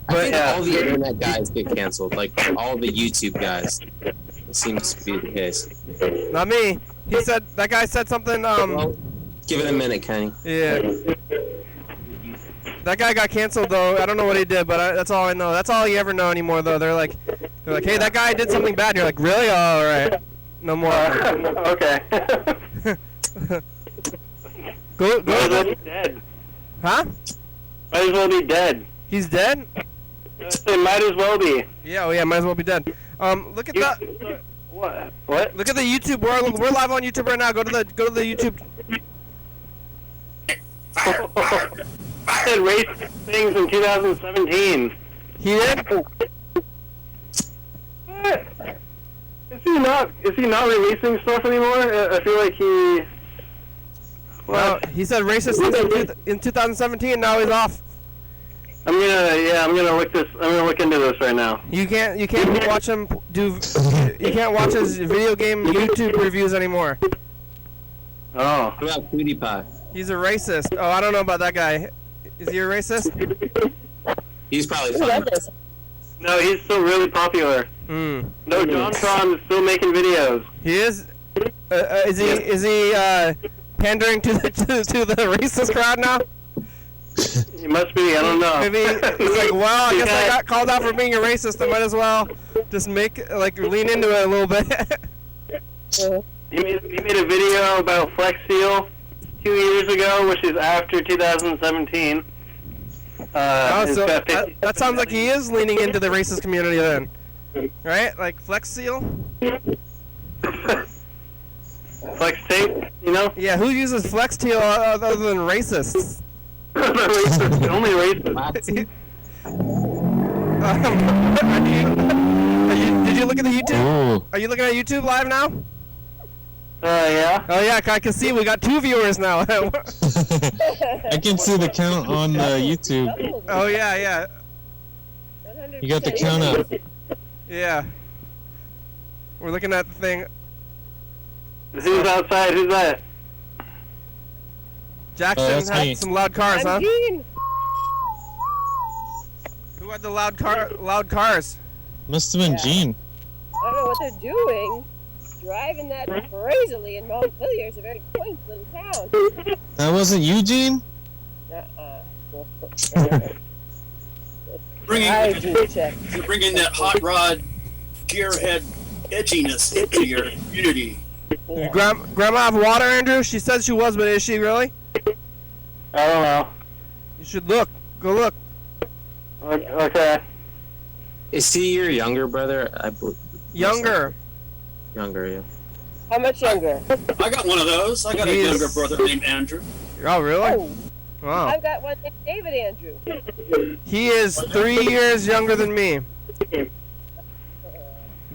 I think yeah. all the internet guys get canceled, like all the YouTube guys. It seems to be the case. Not me. That guy said something. Well, give it a minute, Kenny. Yeah. That guy got canceled though. I don't know what he did, but that's all I know. That's all you ever know anymore though. They're like, hey, that guy did something bad. You're like, really? Oh, all right. No more. Okay. Go. Might as well be dead. Huh? Might as well be dead. He's dead? They might as well be. Yeah. Oh yeah. Might as well be dead. Look at that. What? What? Look at the YouTube. We're live on YouTube right now. Go to the YouTube. I said race things in 2017. He did? What? Is he not releasing stuff anymore? I feel like he... No, he said racist things in 2017. Now he's off. I'm gonna look into this right now. You can't watch him do. You can't watch his video game YouTube reviews anymore. Oh. What about PewDiePie? He's a racist. Oh, I don't know about that guy. Is he a racist? He's probably Who fine. love this? No, he's still really popular. Hmm. No, John Tron is still making videos. He is. Is he pandering to the racist crowd now? He must be. I don't know. Maybe he's like, well, I guess I got called out for being a racist. I might as well just lean into it a little bit. He made a video about Flex Seal 2 years ago, which is after 2017. So that sounds like he is leaning into the racist community then, right? Like Flex Seal. Flex tape, you know? Yeah, who uses Flex Seal other than racists? Only racist. Did you look at the YouTube? Ooh. Are you looking at YouTube live now? Yeah. Oh yeah, I can see we got 2 viewers now. I can see the count on YouTube. Oh yeah. You got the count up. Yeah. We're looking at the thing. Who's outside? Who's that? Jackson that's me. had some loud cars, huh? I'm Gene. Who had the loud cars? Must have been Gene. I don't know what they're doing. Driving that crazily in Mount Hillier's a very quaint little town. That wasn't you, Gene? Bringing that hot rod gearhead edginess into your community. Your grandma have water, Andrew? She said she was, but is she really? I don't know. You should look. Go look. Okay. Is he your younger brother? Younger. Younger, yeah. How much younger? I got one of those. I got a younger brother named Andrew. Oh, really? Oh, Wow. I've got one named David Andrew. He is 3 years younger than me.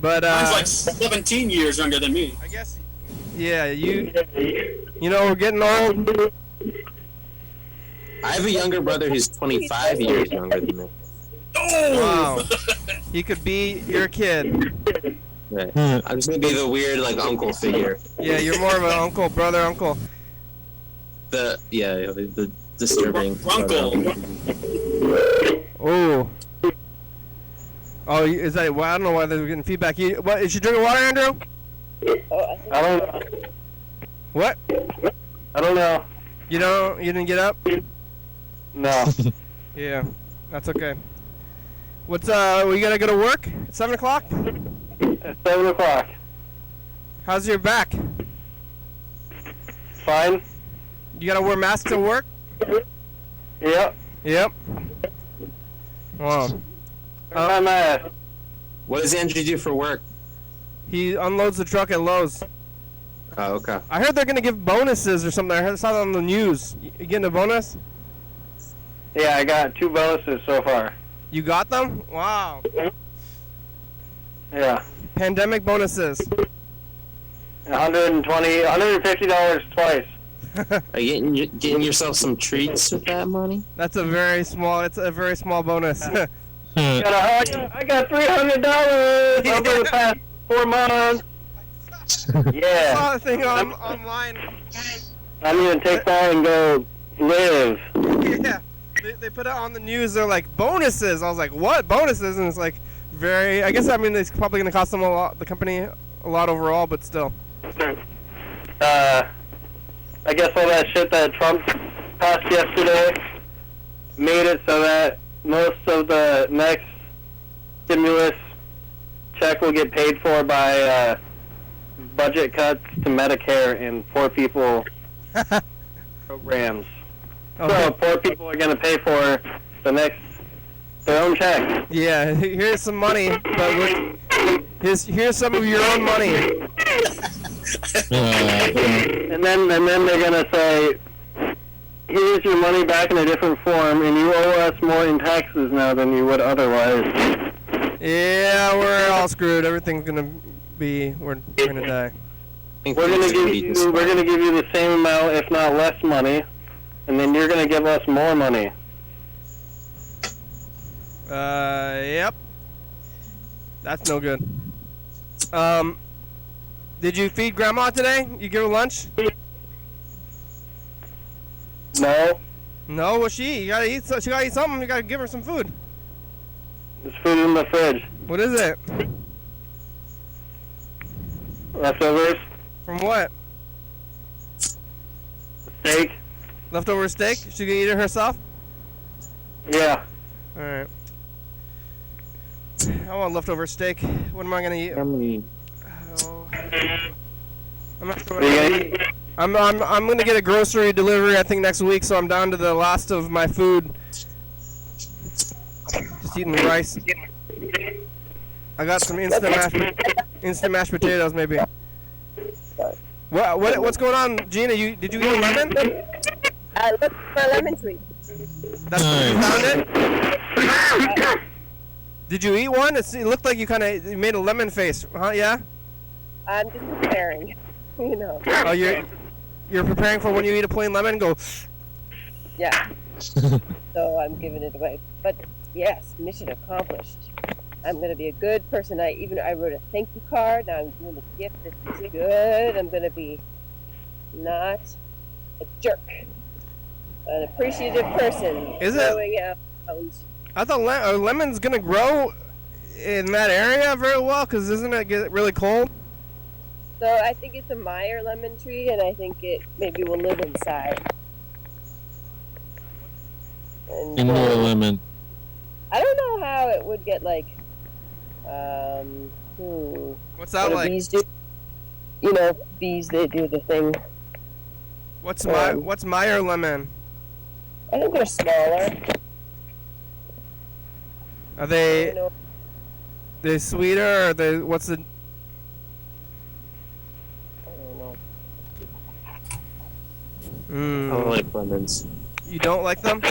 But Mine's like 17 years younger than me. I guess. Yeah, you know, we're getting old. I have a younger brother who's 25 years younger than me. Oh! Wow. He could be your kid. Right. I'm just gonna be the weird uncle figure. Yeah, you're more of an uncle, brother, uncle. The disturbing. Uncle. Oh. Oh, is that? Well, I don't know why they're getting feedback. What? Is you drinking water, Andrew? I don't know. What? I don't know. You didn't get up? No. Yeah, that's okay. What's we gotta go to work at 7 o'clock? It's 7 o'clock. How's your back? Fine. You gotta wear masks at work? Yep. Yep. Wow. I'm at. What does Andrew do for work? He unloads the truck at Lowe's. Oh, okay. I heard they're gonna give bonuses or something. I saw that on the news. You getting a bonus? Yeah, I got 2 bonuses so far. You got them? Wow. Yeah. Pandemic bonuses. $150 twice. Are you getting yourself some treats with that money? That's a very small bonus. I got $300 over the past 4 months. I Yeah. saw a thing online. I need to take that and go live. Yeah. They put it on the news. They're like, bonuses. I was like, what? Bonuses? And it's like I guess it's probably going to cost them a lot, the company a lot overall, but still. I guess all that shit that Trump passed yesterday made it so that most of the next stimulus check will get paid for by budget cuts to Medicare and poor people programs. So poor people are going to pay for their own check. Yeah, here's some money, but here's some of your own money. And then they're going to say, here's your money back in a different form, and you owe us more in taxes now than you would otherwise. Yeah, we're all screwed. Everything's gonna we're gonna die. We're gonna give you the same amount, if not less money, and then you're gonna give us more money. Yep. That's no good. Did you feed Grandma today? You give her lunch? No, No, what's she eat? You gotta eat. She gotta eat something. You gotta give her some food. there's food in the fridge. What is it? Leftovers. From what? Steak. Leftover steak? She gonna eat it herself? Yeah. Alright. I want leftover steak. What am I gonna eat? Oh. I'm not sure what I'm gonna eat. I'm gonna get a grocery delivery I think next week, so I'm down to the last of my food. Just eating rice. I got some instant mashed potatoes maybe. What's going on, Gina? Did you eat a lemon? I looked for my lemon tree. That's where you found it? Did you eat one? It looked like you made a lemon face, huh? Yeah. I'm just preparing, you know. Oh, you're preparing for when you eat a plain lemon. Go. Yeah. So I'm giving it away. But yes, mission accomplished. I'm gonna be a good person. I wrote a thank you card. Now I'm doing a gift that's good. I'm gonna be not a jerk. An appreciative person. Is it? Growing out. I thought lemon's gonna grow in that area very well, because doesn't it get really cold? So I think it's a Meyer lemon tree, and I think it maybe will live inside. And more lemon. I don't know how it would get like, What's that what do like? bees do? You know, bees, they do the thing. What's Meyer lemon? I think they're smaller. Are I they don't know. they sweeter or they what's the? I don't know. I don't like lemons. You don't like them?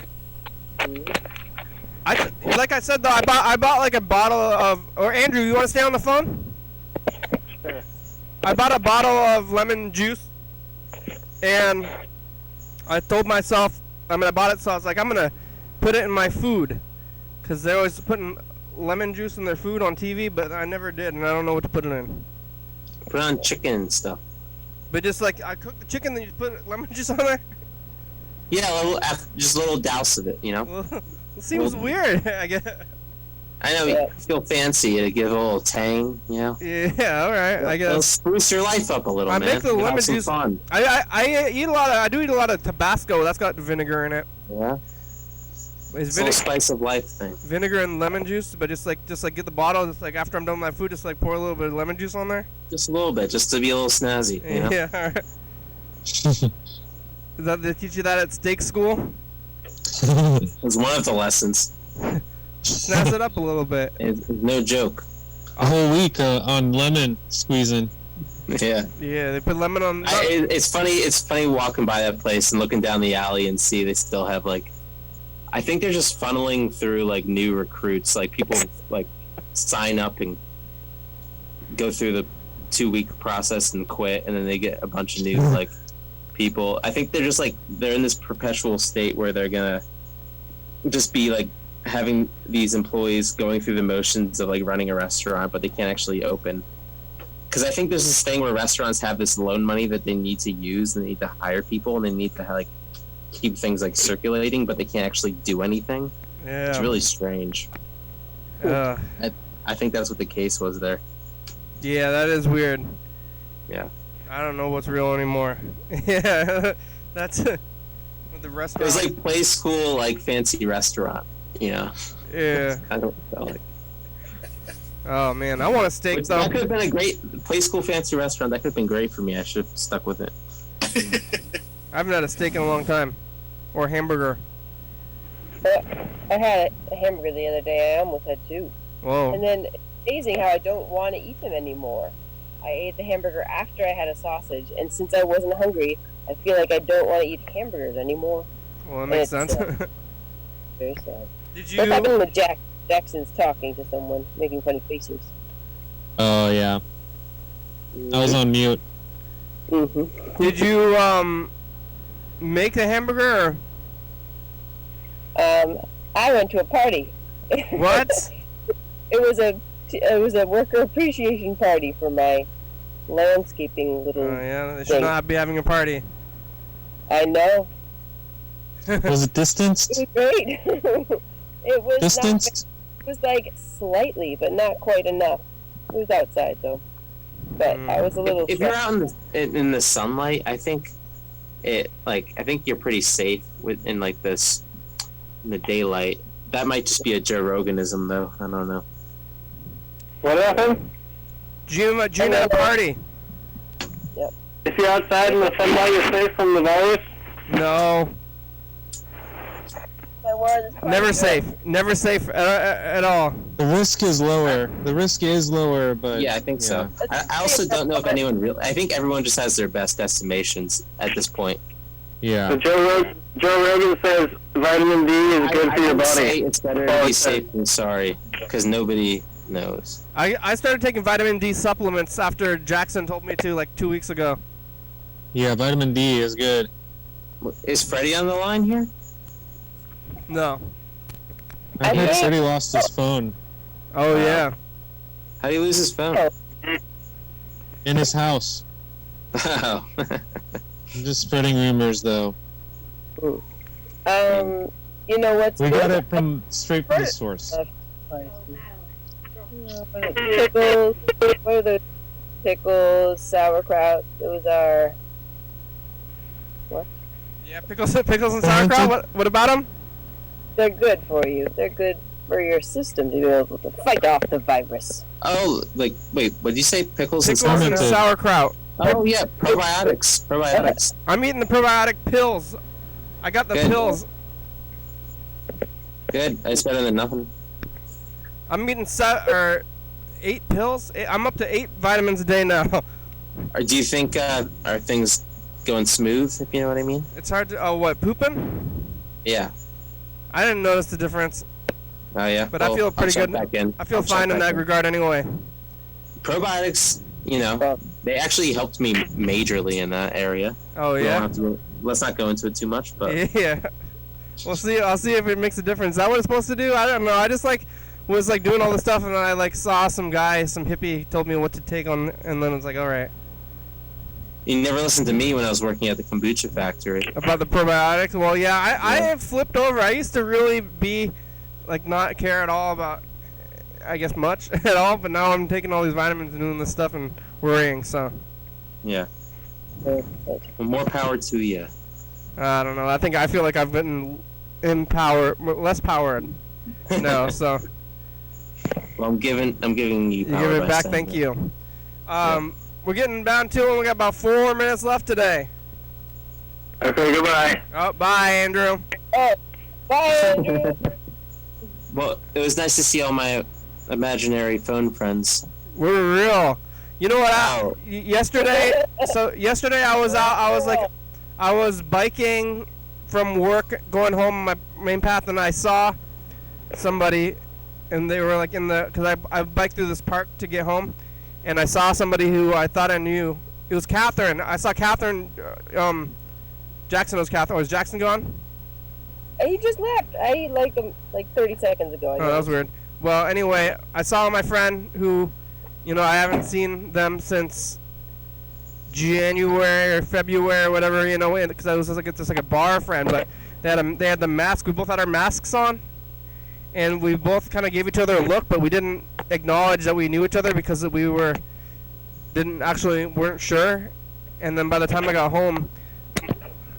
Mm. Like I said though, I bought like a bottle of. Or Andrew, you want to stay on the phone? Sure. I bought a bottle of lemon juice, and I told myself I bought it, so I was like, I'm gonna put it in my food, cause they're always putting lemon juice in their food on TV, but I never did, and I don't know what to put it in. Put on chicken and stuff. But just like I cook the chicken, then you put lemon juice on there. Yeah, just a little douse of it, you know? Well, it seems weird. I guess. I know, you feel fancy to give a little tang, you know? Yeah, all right. I It'll guess. spruce your life up a little, I man. make the You have lemon some juice. fun. I eat a lot of. I do eat a lot of Tabasco. That's got vinegar in it. Yeah? It's It's a little spice of life thing. vinegar and lemon juice, but just like get the bottle. Just like after I'm done with my food, just like pour a little bit of lemon juice on there. Just a little bit, just to be a little snazzy, you know? Yeah. All right. Is that they teach you that at steak school? It was one of the lessons. Snazz it up a little bit. It's no joke. A whole week on lemon squeezing. Yeah. Yeah, they put lemon on. It's funny. It's funny walking by that place and looking down the alley and see they still have like. I think they're just funneling through like new recruits, like people like sign up and go through the 2-week process and quit, and then they get a bunch of new like people. I think they're just like they're in this perpetual state where they're gonna just be like having these employees going through the motions of like running a restaurant, but they can't actually open. Because I think there's this thing where restaurants have this loan money that they need to use, and they need to hire people, and they need to like keep things like circulating, but they can't actually do anything. Yeah. It's really strange. I think that's what the case was there. Yeah, that is weird. Yeah. I don't know what's real anymore. Yeah, that's the It restaurant. was like play school, like fancy restaurant. You know. Yeah. I don't feel like. Oh man, I want a steak Which, though. that could have been a great play school fancy restaurant. That could have been great for me. I should have stuck with it. I haven't had a steak in a long time, or hamburger. I had a hamburger the other day. I almost had 2. Whoa. And then it's amazing how I don't want to eat them anymore. I ate the hamburger after I had a sausage, and since I wasn't hungry, I feel like I don't want to eat hamburgers anymore. Well, that makes It's, sense. Very sad. Did What's happening you? with Jackson's talking to someone, making funny faces. Oh yeah, I was on mute. Mm-hmm. Did you make the hamburger? I went to a party. Or what? It was a worker appreciation party for my landscaping little. Oh yeah, they should thing. not be having a party. I know. Was it distanced? It was great. It was Distanced? It was like slightly, but not quite enough. It was outside though. but I was a little. If you're out in the sunlight, I think you're pretty safe in like this in the daylight. That might just be a Joe Roganism, though. I don't know. What happened? June at a party. If you're outside in the sunlight, you're safe from the virus? No. I wore this party Never dress. safe. Never safe at all. The risk is lower. The risk is lower, but Yeah, I think so. I also don't know if anyone really. I think everyone just has their best estimations at this point. Yeah. So Joe Rogan says vitamin D is good for your would say body. it's better to be safe than sorry, because nobody knows. I started taking vitamin D supplements after Jackson told me to like 2 weeks ago. Yeah, vitamin D is good. Is Freddie on the line here? No. I heard Freddie lost his phone Oh yeah. How do you lose his phone? in his house. Oh. I'm just spreading rumors, though. You know what's We good? got it straight from the source. Pickles. What are the pickles? Sauerkraut. Those are. Yeah, pickles and sauerkraut. What about them? They're good for you. They're good for your system to be able to fight off the virus. Oh, wait, what did you say? Pickles and Pickles and sauerkraut? sauerkraut. Oh, yeah, probiotics. I'm eating the probiotic pills. I got the Good. pills. Good. It's better than nothing. I'm eating 8 pills. I'm up to 8 vitamins a day now. Or do you think are things going smooth? If you know what I mean? It's hard to. Oh, what, pooping? Yeah. I didn't notice the difference. Oh yeah. But I feel pretty I'll good. check back in. I feel I'll check fine in back that regard anyway. Probiotics, they actually helped me majorly in that area. Oh We don't yeah. have to- let's not go into it too much, but Yeah. We'll see. I'll see if it makes a difference. Is that what it's supposed to do? I don't know. I just was doing all this stuff, and then I saw some guy, some hippie, told me what to take on, and then it's like, all right. you never listened to me when I was working at the kombucha factory. About the probiotics. Well, yeah, I have flipped over. I used to really be not care at all about, I guess, much at all, but now I'm taking all these vitamins and doing this stuff and worrying. So Yeah. Well, more power to you. I don't know. I feel like I've been less powered now. So Well, I'm giving you you power. give it by back. saying Thank that. you. We're getting down to it. We got about 4 minutes left today. Okay, goodbye. Oh, bye, Andrew. Oh, bye, Andrew. Well, it was nice to see all my imaginary phone friends. We're real. You know what? Wow. Yesterday I was out. I was biking from work, going home on my main path, and I saw somebody, and they were because I biked through this park to get home, and I saw somebody who I thought I knew. It was Catherine. I saw Catherine. Jackson was Catherine. Was Jackson gone? He just left. I liked him 30 seconds ago. I Oh, that was weird. Well, anyway, I saw my friend who, I haven't seen them since January or February or whatever, because I was just like a bar friend, but they had the mask. We both had our masks on, and we both kind of gave each other a look, but we didn't acknowledge that we knew each other because we weren't sure. And then by the time I got home,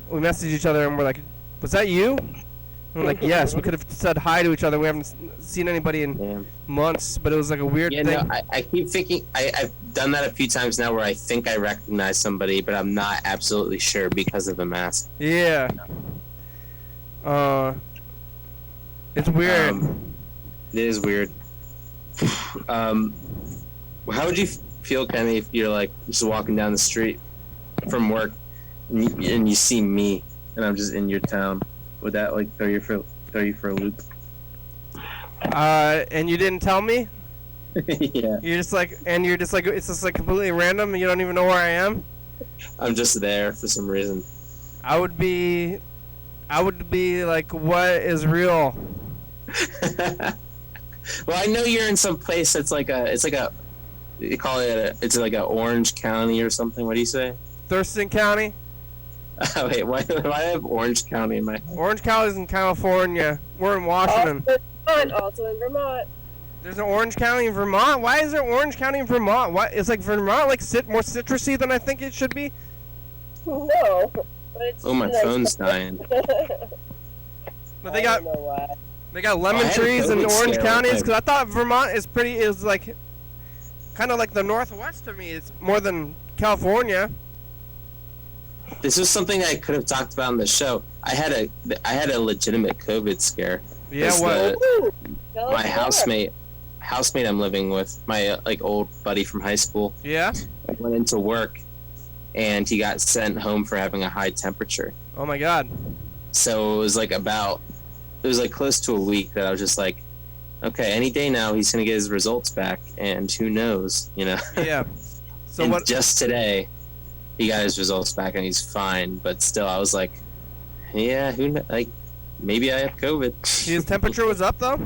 we messaged each other and we're like, "Was that you?" And we're like, "Yes." We could have said hi to each other. We haven't seen anybody in months, but it was like a weird thing. No, I keep thinking I've done that a few times now, where I think I recognize somebody, but I'm not absolutely sure because of the mask. Yeah. It's weird. It is weird. How would you feel, Kenny, if you're just walking down the street from work and you see me and I'm just in your town? Would that throw you for a loop? And you didn't tell me? Yeah. You're just it's just completely random and you don't even know where I am? I'm just there for some reason. I would be like, what is real? Well, I know you're in some place that's you call it it's like a Orange County or something. What do you say? Thurston County? Oh, wait, why do I have Orange County in my... Orange County's in California. We're in Washington. Also in Vermont. There's an Orange County in Vermont? Why is there Orange County in Vermont? What is like Vermont like more citrusy than I think it should be? No, but it's Oh, my nice. phone's dying. But they I got don't know why. they got lemon I had a trees in COVID Orange scare, counties like- because I thought Vermont is like kind of like the Northwest to me. It's more than California. This was something I could have talked about on the show. I had a legitimate COVID scare. Yeah, 'Cause what? Ooh, tell My us more. housemate I'm living with, my old buddy from high school, Yeah. went into work, and he got sent home for having a high temperature. Oh my God. So it was like close to a week that I was just like, okay, any day now he's gonna get his results back, and who knows, you know? Yeah. So and what? just today, he got his results back and he's fine. But still, I was like, yeah, maybe I have COVID. His temperature was up though.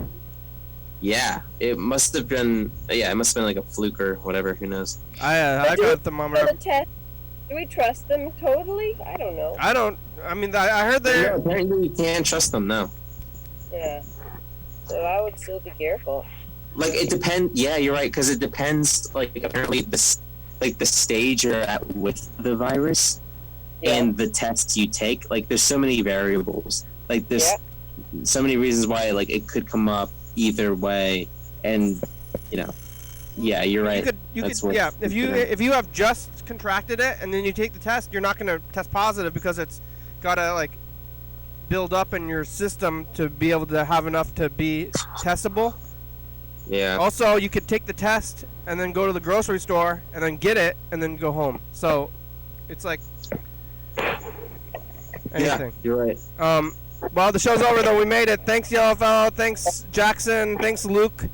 Yeah, it must have been like a fluke or whatever. Who knows? I got a For thermometer. the test, do we trust them totally? I don't know. I mean, I heard No, there. apparently you can't trust them. No. Yeah. So I would still be careful. Like it depends. Yeah, you're right. Because it depends. Like apparently the stage you're at with the virus Yeah. and the tests you take. Like there's so many variables. Like there's so many reasons why like it could come up either way. And yeah, you're right. You That's could, worth yeah. If considering. you have just contracted it and then you take the test, you're not gonna test positive because it's gotta like build up in your system to be able to have enough to be testable. Yeah. Also, you could take the test and then go to the grocery store and then get it and then go home. So it's like anything. Yeah, you're right. Well, the show's over though. We made it. Thanks, Yellow Fellow. Thanks, Jackson. Thanks, Luke.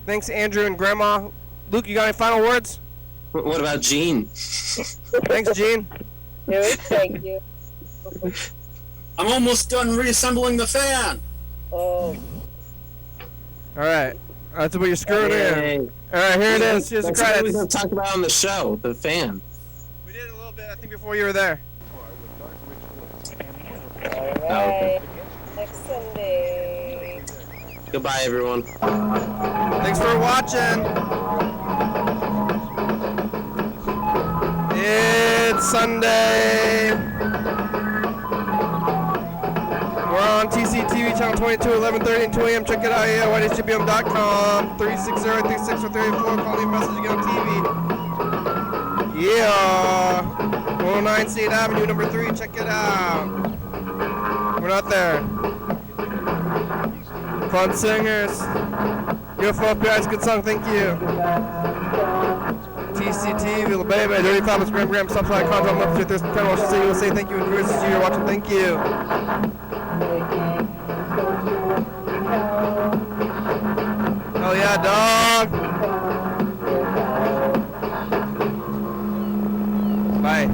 Thanks, Andrew and Grandma. Luke, you got any final words? What about Gene? Thanks, Gene. Dude, thank you. I'm almost done reassembling the fan. Oh, All right. That's what you're screwing in. Hey. All right, here it is. Here's the That's what we credits. were talking about on the show, the fan. We did it a little bit, I think, before you were there. all right. Next Sunday. Goodbye, everyone. Thanks for watching. It's Sunday. We're on TCTV channel 22, 11:30 and 2 a.m. Check it out, yeah, YDHWM.com. 360-36-34. Call the message again on TV. Yeah. 109 State Avenue, number 3. Check it out. We're not there. Fun singers. Beautiful FBI's good song, thank you. TCTV, little baby, Dirty Thomas, Graham, Subside, Control, Love, Thurston County, Washington, USA, thank you, and viewers, you're watching, thank you. Hell yeah, dog. Bye.